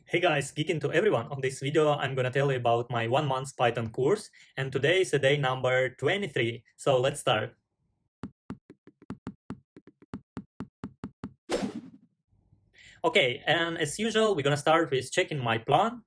Hey guys, geeking to everyone. On this video, I'm gonna tell you about my 1 month Python course, and today is the day number 23. So let's start. Okay, and as usual, we're gonna start with checking my plan.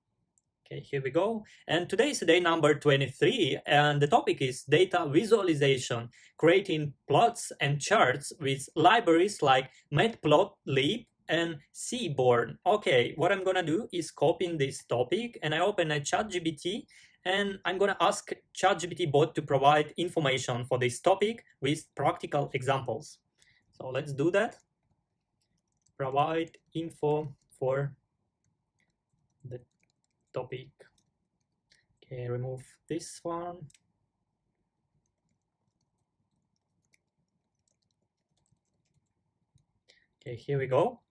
Okay, here we go. And today is the day number 23, and the topic is data visualization, creating plots and charts with libraries like Matplotlib and Seaborn. Okay, what I'm gonna do is copy this topic, and I open a ChatGPT, and I'm gonna ask ChatGPT bot to provide information for this topic with practical examples. So let's do that. Provide info for the topic. Okay, remove this one. Okay, here we go.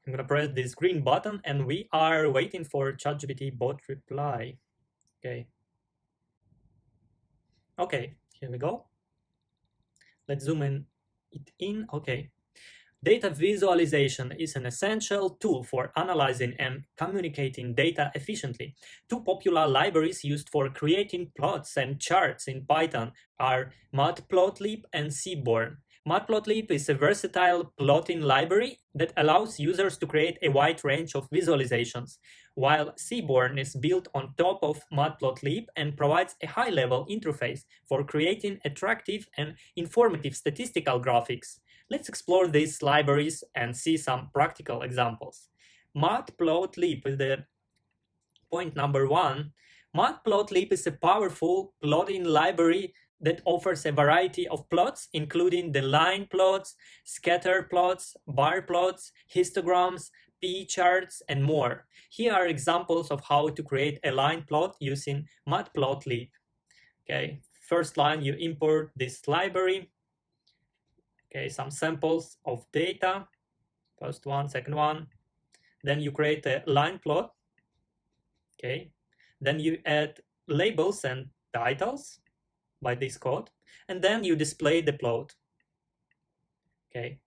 I'm gonna press this green button and we are waiting for ChatGPT bot reply. Okay, here we go. Let's zoom it in. Okay. Data visualization is an essential tool for analyzing and communicating data efficiently. Two popular libraries used for creating plots and charts in Python are Matplotlib and Seaborn. Matplotlib is a versatile plotting library that allows users to create a wide range of visualizations, while Seaborn is built on top of Matplotlib and provides a high-level interface for creating attractive and informative statistical graphics. Let's explore these libraries and see some practical examples. Matplotlib is the point number one. Matplotlib is a powerful plotting library that offers a variety of plots, including the line plots, scatter plots, bar plots, histograms, P charts, and more. Here are examples of how to create a line plot using Matplotlib. Okay, first line, you import this library. Okay, some samples of data, first one, second one. Then you create a line plot. Okay, then you add labels and titles by this code, and then you display the plot. Okay.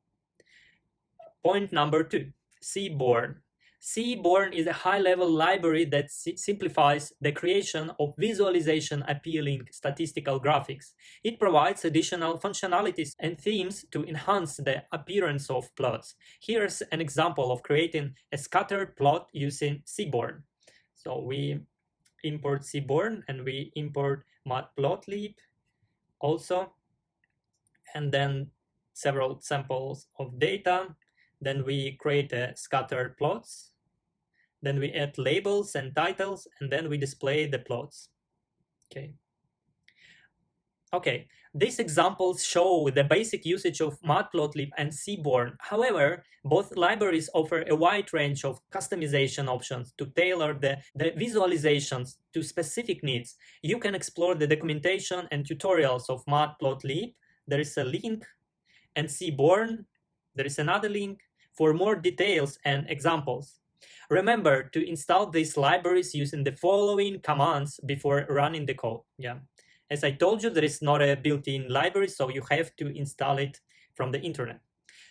Point number two, Seaborn. Seaborn is a high-level library that simplifies the creation of visualization appealing statistical graphics. It provides additional functionalities and themes to enhance the appearance of plots. Here's an example of creating a scattered plot using Seaborn. So we import Seaborn and we import Matplotlib also, and then several samples of data. Then we create scattered plots. Then we add labels and titles, and then we display the plots. Okay, these examples show the basic usage of Matplotlib and Seaborn. However, both libraries offer a wide range of customization options to tailor the visualizations to specific needs. You can explore the documentation and tutorials of Matplotlib. There is a link, and Seaborn, there is another link for more details and examples. Remember to install these libraries using the following commands before running the code. As I told you, there is not a built-in library, so you have to install it from the internet.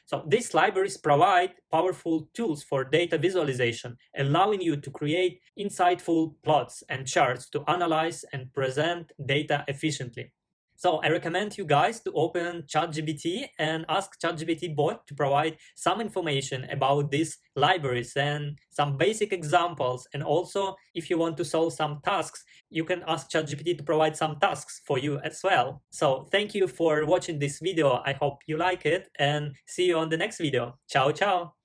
So these libraries provide powerful tools for data visualization, allowing you to create insightful plots and charts to analyze and present data efficiently. So I recommend you guys to open ChatGPT and ask ChatGPT bot to provide some information about these libraries and some basic examples. And also, if you want to solve some tasks, you can ask ChatGPT to provide some tasks for you as well. So thank you for watching this video. I hope you like it and see you on the next video. Ciao, ciao.